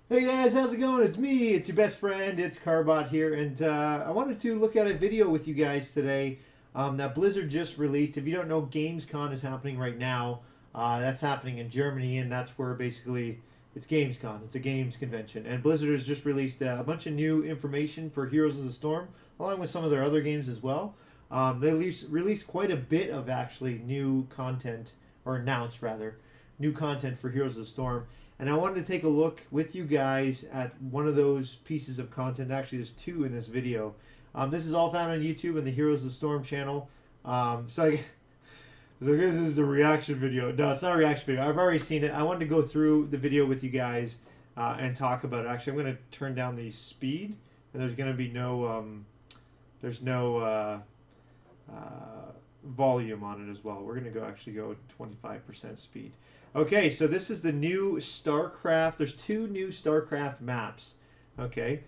Hey guys, how's it going? It's me, it's your best friend, it's Carbot here, and I wanted to look at a video with you guys today that Blizzard just released. If you don't know, Gamescom is happening right now. That's happening in Germany, and that's where basically it's Gamescom. It's a games convention, and Blizzard has just released a bunch of new information for Heroes of the Storm, along with some of their other games as well. They released quite a bit of actually new content, or announced rather, new content for Heroes of the Storm. And I wanted to take a look with you guys at one of those pieces of content. Actually, there's two in this video. This is all found on YouTube and the Heroes of the Storm channel. So this is the reaction video. No, it's not a reaction video. I've already seen it. I wanted to go through the video with you guys and talk about it. Actually, I'm going to turn down the speed, and there's going to be there's no volume on it as well. We're going to actually go 25% speed. Okay, so this is the new StarCraft. There's two new StarCraft maps. Okay,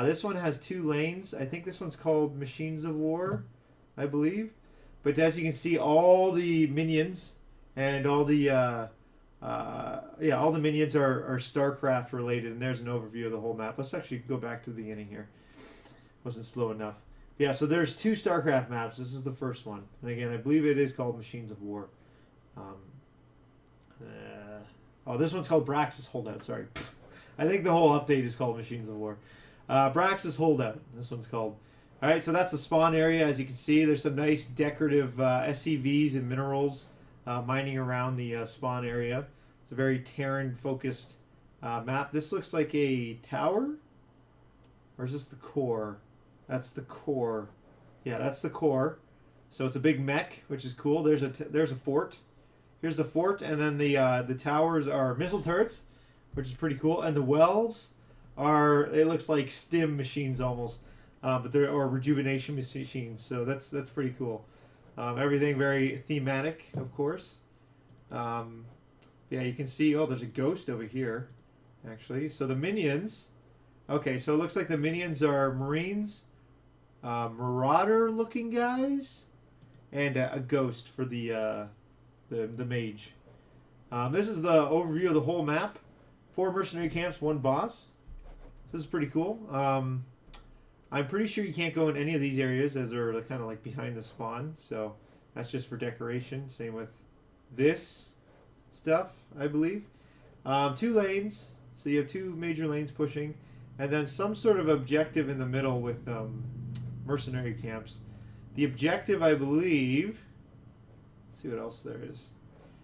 this one has two lanes. I think this one's called Machines of War, I believe. But as you can see, all the minions and all the all the minions are StarCraft related. And there's an overview of the whole map. Let's actually go back to the beginning here. Wasn't slow enough. Yeah, so there's two StarCraft maps. This is the first one, and again, I believe it is called Machines of War. Um, this one's called Brax's Holdout. Sorry, I think the whole update is called Machines of War. Brax's Holdout. This one's called. All right, so that's the spawn area. As you can see, there's some nice decorative SCVs and minerals mining around the spawn area. It's a very Terran-focused map. This looks like a tower, or is this the core? That's the core. Yeah, that's the core. So it's a big mech, which is cool. There's a fort. Here's the fort, and then the towers are missile turrets, which is pretty cool. And the wells are, it looks like stim machines almost, but they're or rejuvenation machines. So that's pretty cool. Everything very thematic, of course. Yeah, you can see. Oh, there's a ghost over here, actually. So the minions. Okay, so it looks like the minions are Marines, Marauder-looking guys, and a ghost for the mage. This is the overview of the whole map. 4 mercenary camps, 1 boss. This is pretty cool. I'm pretty sure you can't go in any of these areas as they're kind of like behind the spawn. So that's just for decoration. Same with this stuff, I believe. 2 lanes. So you have 2 major lanes pushing. And then some sort of objective in the middle with mercenary camps. The objective, I believe... Let's see what else there is.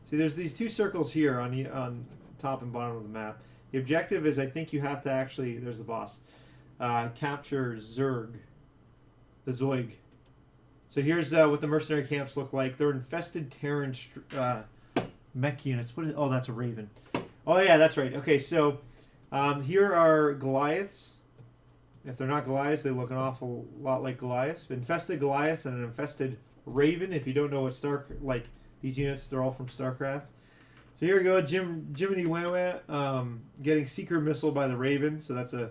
See, there's these 2 circles here on top and bottom of the map. The objective is, I think you have to actually, there's the boss, capture Zerg, the Zoig. So here's what the mercenary camps look like. They're infested Terran mech units. What is? Oh, that's a Raven. Oh yeah, that's right. Okay, so here are Goliaths. If they're not Goliaths, they look an awful lot like Goliaths. Infested Goliaths and an infested Raven. If you don't know what like these units, they're all from StarCraft. So here we go, Jiminy Wah getting Seeker Missile by the Raven. So that's in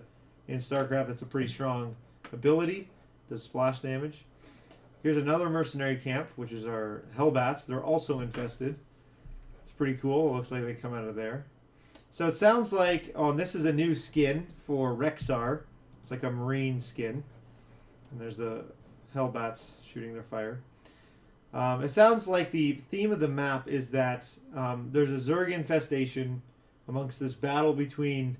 StarCraft, that's a pretty strong ability. Does splash damage. Here's another mercenary camp, which is our Hellbats. They're also infested. It's pretty cool. It looks like they come out of there. So it sounds like, and this is a new skin for Rexar. It's like a marine skin. And there's the Hellbats shooting their fire. It sounds like the theme of the map is that there's a Zerg infestation amongst this battle between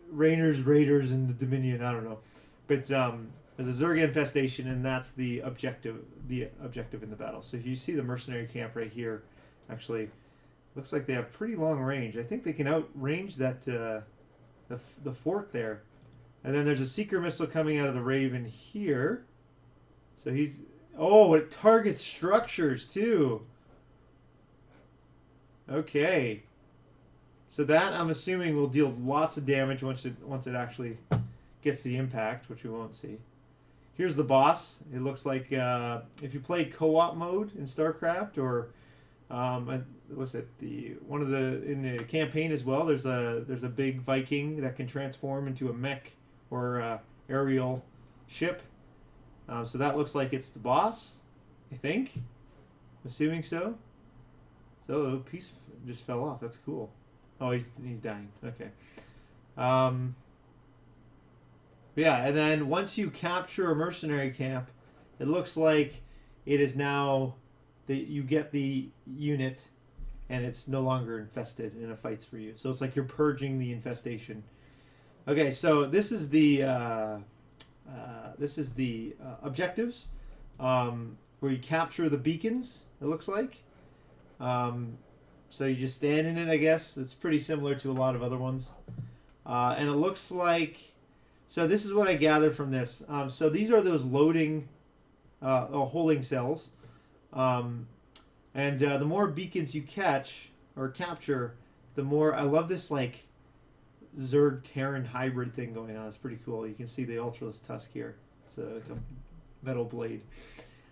Raiders, and the Dominion. I don't know, but there's a Zerg infestation, and that's the objective in the battle. So you see the mercenary camp right here. Actually, looks like they have pretty long range. I think they can outrange that the fort there. And then there's a Seeker Missile coming out of the Raven here. So he's... Oh, it targets structures too. Okay. So that, I'm assuming, will deal lots of damage once it actually gets the impact, which we won't see. Here's the boss. It looks like if you play co-op mode in StarCraft, or what's it? In the campaign as well. There's a big Viking that can transform into a mech or aerial ship. So that looks like it's the boss, I think. I'm assuming so. So a piece just fell off. That's cool. Oh, he's dying. Okay. Um, yeah, and then once you capture a mercenary camp, it looks like it is now that you get the unit, and it's no longer infested and it fights for you. So it's like you're purging the infestation. Okay, so this is the objectives, where you capture the beacons. It looks like. So you just stand in it, I guess. It's pretty similar to a lot of other ones. And it looks like, so this is what I gathered from this. So these are those loading, holding cells. And the more beacons you catch or capture, the more, I love this like Zerg Terran hybrid thing going on. It's pretty cool. You can see the Ultra's tusk here. It's like a metal blade.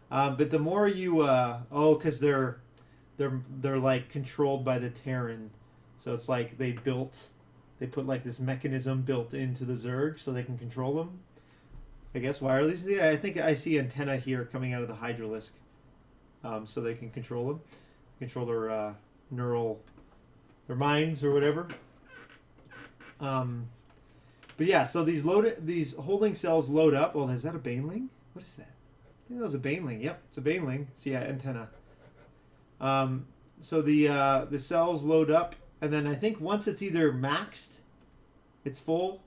But the more you, because they're like controlled by the Terran, so it's like they put like this mechanism built into the Zerg so they can control them. I guess wirelessly. I think I see antenna here coming out of the Hydralisk, so they can control them, control their their minds or whatever. But yeah, so these holding cells load up. Oh, is that a Baneling? What is that? I think that was a Baneling. Yep, it's a Baneling. So yeah, antenna. So the cells load up, and then I think once it's either maxed, it's full,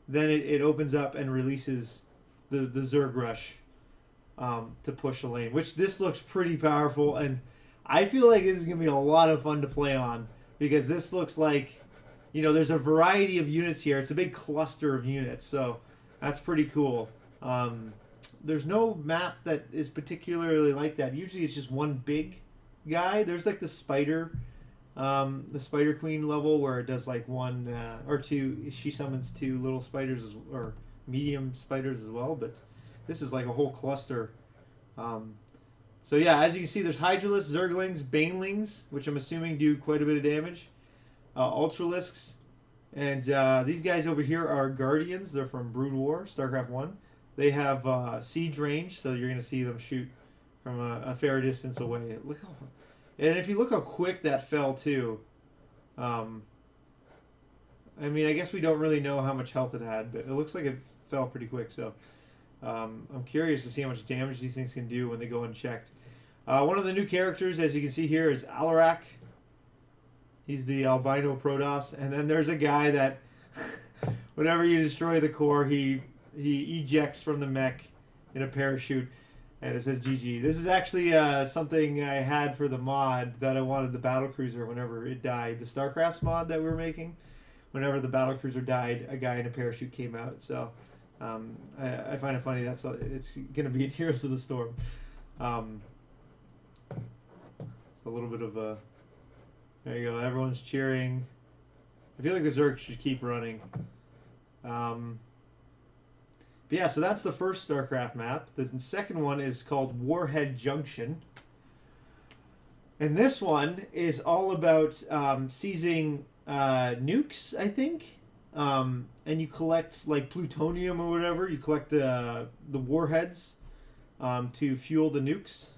then it opens up and releases the Zerg Rush to push a lane, which this looks pretty powerful, and I feel like this is going to be a lot of fun to play on, because this looks like, there's a variety of units here. It's a big cluster of units, so that's pretty cool. There's no map that is particularly like that. Usually it's just one big guy. There's like the Spider Queen level where it does like one or two. She summons two little spiders or medium spiders as well, but this is like a whole cluster. So yeah, as you can see, there's Hydralisks, Zerglings, Banelings, which I'm assuming do quite a bit of damage. Ultralisks, and these guys over here are Guardians. They're from Brood War, StarCraft 1. They have siege range, so you're going to see them shoot from a fair distance away. And if you look how quick that fell too. I mean, I guess we don't really know how much health it had, but it looks like it fell pretty quick. So I'm curious to see how much damage these things can do when they go unchecked. One of the new characters, as you can see here, is Alarak. He's the albino Protoss, and then there's a guy that whenever you destroy the core, he ejects from the mech in a parachute, and it says GG. This is actually something I had for the mod that I wanted the battlecruiser whenever it died. The StarCrafts mod that we were making, whenever the battlecruiser died, a guy in a parachute came out. So I find it funny it's going to be in Heroes of the Storm. It's a little bit of a... There you go. Everyone's cheering. I feel like the Zerg should keep running. But yeah, so that's the first StarCraft map. The second one is called Warhead Junction. And this one is all about seizing nukes, I think. And you collect like plutonium or whatever. You collect the warheads to fuel the nukes.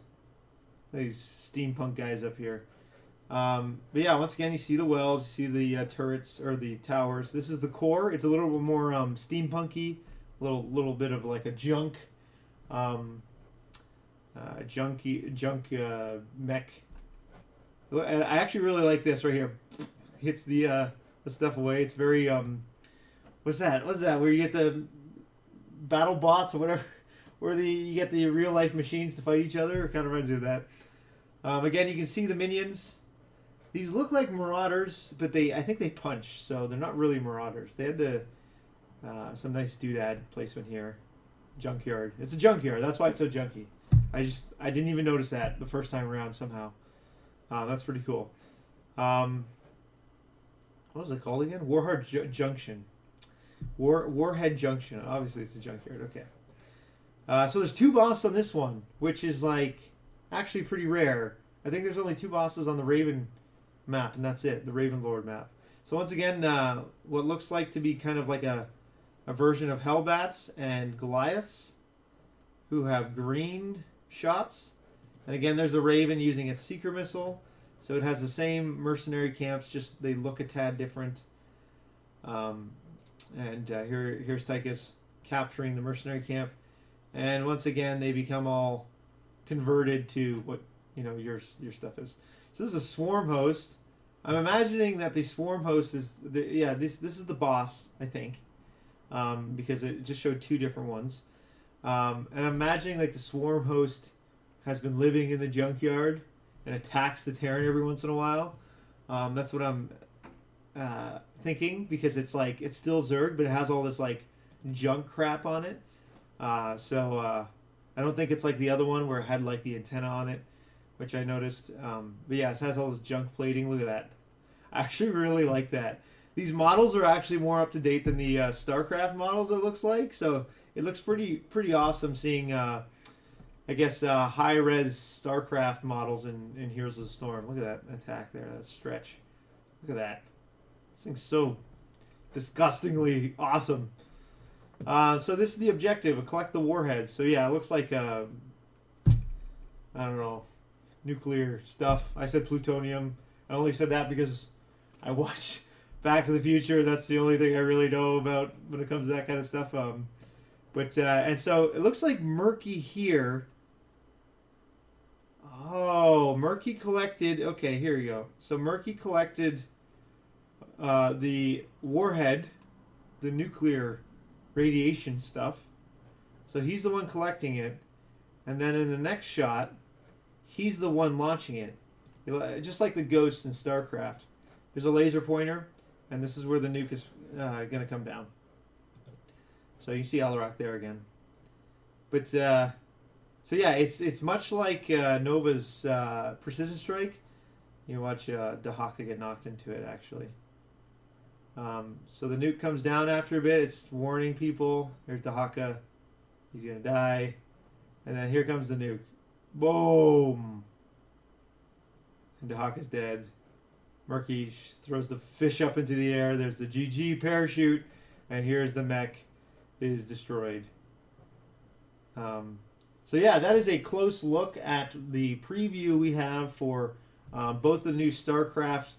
These steampunk guys up here. But yeah, once again, you see the wells, you see the turrets or the towers. This is the core. It's a little bit more steampunky, little bit of like a junk mech. And I actually really like this right here. Hits the stuff away. It's very what's that? Where you get the battle bots or whatever, where you get the real life machines to fight each other. It kind of reminds me of that. Again, you can see the minions. These look like Marauders, but I think they punch, so they're not really Marauders. They had some nice doodad placement here. Junkyard. It's a junkyard. That's why it's so junky. I didn't even notice that the first time around somehow. That's pretty cool. What was it called again? Warhead Junction. Warhead Junction. Obviously, it's a junkyard. Okay. So there's 2 bosses on this one, which is like actually pretty rare. I think there's only 2 bosses on the Raven map, and that's it, the Raven Lord map. So once again, what looks like to be kind of like a version of Hellbats and Goliaths, who have green shots. And again, there's a Raven using its Seeker missile. So it has the same mercenary camps, just they look a tad different. Here's Tychus capturing the mercenary camp, and once again they become all converted to what your stuff is. So this is a swarm host. I'm imagining that the swarm host is this is the boss, I think, because it just showed two different ones, and I'm imagining like the swarm host has been living in the junkyard and attacks the Terran every once in a while. That's what I'm thinking, because it's like it's still Zerg, but it has all this like junk crap on it. I don't think it's like the other one where it had like the antenna on it, which I noticed. But yeah, it has all this junk plating. Look at that. I actually really like that. These models are actually more up to date than the StarCraft models, it looks like. So it looks pretty awesome seeing, I guess, high res StarCraft models in Heroes of the Storm. Look at that attack there, that stretch. Look at that. This thing's so disgustingly awesome. So this is the objective: collect the warheads. So yeah, it looks like I don't know, nuclear stuff. I said plutonium. I only said that because I watched Back to the Future. That's the only thing I really know about when it comes to that kind of stuff. And so it looks like MERC here. Oh, MERC collected. Okay, here you go. So MERC collected the warhead, the nuclear radiation stuff. So he's the one collecting it, and then in the next shot, he's the one launching it. Just like the Ghost in StarCraft. There's a laser pointer, and this is where the nuke is going to come down. So you see Alarak there again. But so yeah, it's much like Nova's Precision Strike. You watch Dahaka get knocked into it, actually. So the nuke comes down after a bit. It's warning people. There's Dahaka. He's going to die. And then here comes the nuke. Boom! And Dahaka's dead. MERC throws the fish up into the air. There's the GG parachute. And here's the mech is destroyed. So yeah, that is a close look at the preview we have for both the new StarCraft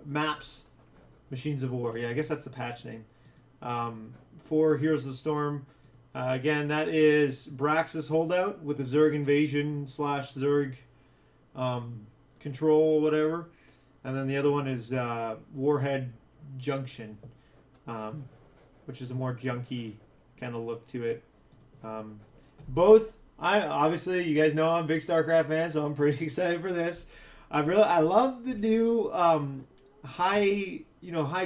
maps, Machines of War. Yeah, I guess that's the patch name. For Heroes of the Storm. Again, that is Brax's Holdout with the Zerg Invasion / Zerg Control, whatever. And then the other one is Warhead Junction, which is a more junky kind of look to it. Both, obviously, you guys know I'm a big StarCraft fan, so I'm pretty excited for this. I love the new high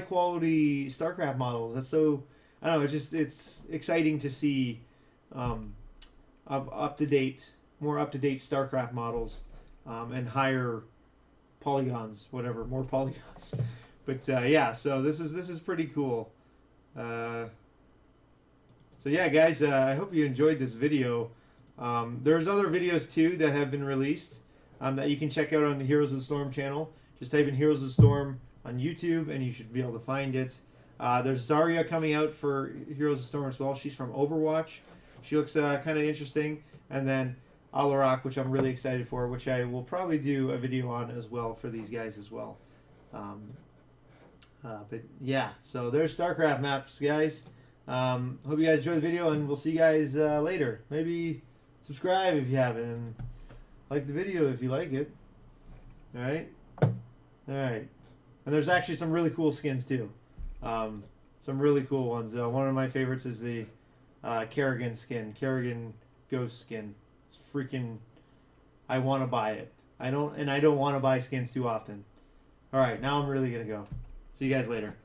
quality StarCraft models. That's so, I don't know, it's exciting to see more up to date StarCraft models and higher polygons, whatever, more polygons. But yeah, so this is pretty cool. So yeah, guys, I hope you enjoyed this video. There's other videos too that have been released that you can check out on the Heroes of the Storm channel. Just type in Heroes of the Storm on YouTube and you should be able to find it. There's Zarya coming out for Heroes of the Storm as well. She's from Overwatch. She looks kind of interesting. And then Alarak, which I'm really excited for, which I will probably do a video on as well for these guys as well. But yeah, so there's StarCraft maps, guys. Hope you guys enjoyed the video, and we'll see you guys later. Maybe subscribe if you haven't, and like the video if you like it. Alright? Alright. And there's actually some really cool skins too. Some really cool ones. One of my favorites is the Kerrigan skin. Kerrigan Ghost skin. It's freaking... I want to buy it. I don't want to buy skins too often. Alright, now I'm really going to go. See you guys later.